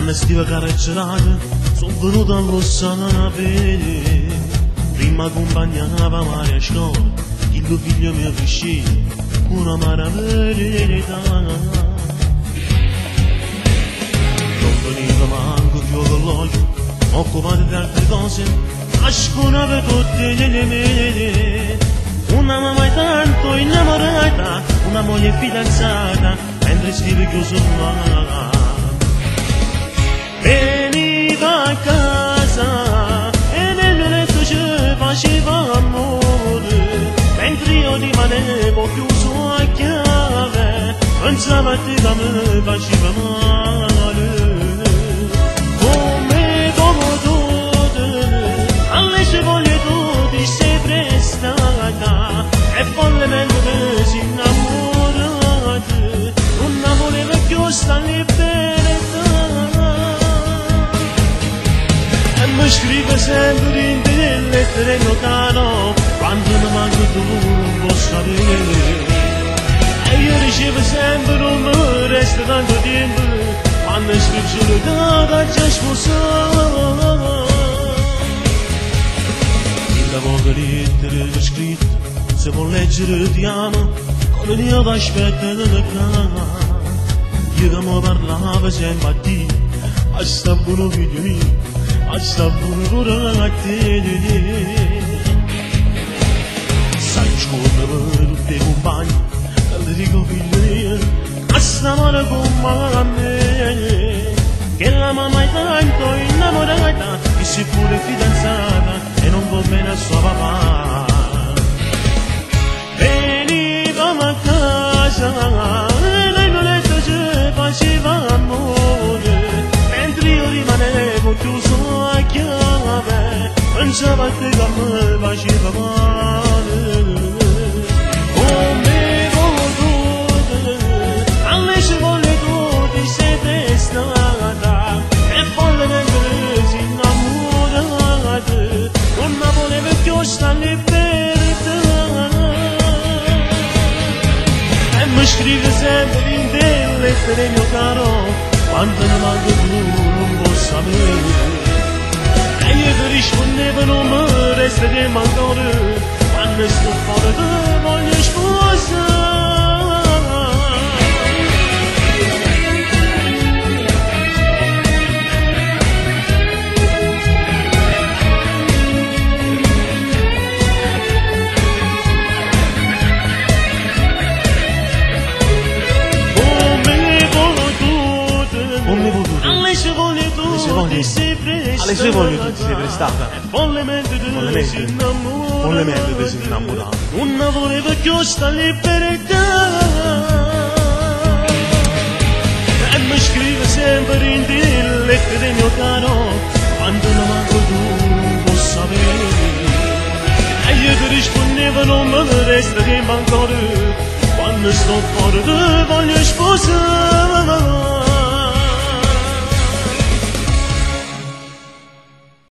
quando stiva carreggiata, sono venuto a Rossana prima accompagnava Maria a scuola, il tuo figlio mi cresceva, una maraviglia. Non veniva manco più con l'occhio, occupato di altre cose, nasconava tutte le mele. Una mamma tanto innamorata, una moglie fidanzata, mentre scrive chiuso là. Veniva a casa e nel letto ci faceva amore, mentre io rimanevo chiuso a chiave, pensava che mi faceva male. Come tutte, alle scivoglie tu ti sei prestata e follemente si innamorata, non voleva più stare libertà. E mi scrive sempre in delle lettere lontano, quando mi manco tu non posso sapere. E io ricevo sempre un mi resta tanto tempo, quando scrivo da già sposato. La poca lettera che ho scritto, se vuol leggere ti amo, come io ti aspetto nella cama. Io che mi parlava sempre a te, ma sta buono figlio mio, ma sta buono pure a te. Sai scorrere per tutti i compagni, e le dico figlio mio, ma sta male con me, che la mamma è tanto innamorata, che si pure fidanzata, e non va bene a suo papà. Venivamo a casa e lei non letto ci faceva amore, mentre io rimanevo chiuso a chiave, pensava che mi faceva male. Come tutte, alle scivoglie tu ti sei prestata e follemente si innamorata, non voleva più stare libertà. E mi scrive sempre in delle lettere mio caro, quando ne manco tu non posso sapere. E io ti rispondevo non mi resta tempo ancora, quando sto fuori ti voglio sposare. Alle sue voglie tu ti sei prestata, follemente ti sei innamorata, non voleva più stare libertà. E mi scrive sempre in delle lettere mio caro, quando non manco tu non posso sapere. E io ti rispondevo non mi resta tempo ancora, quando sto fuori ti voglio sposare.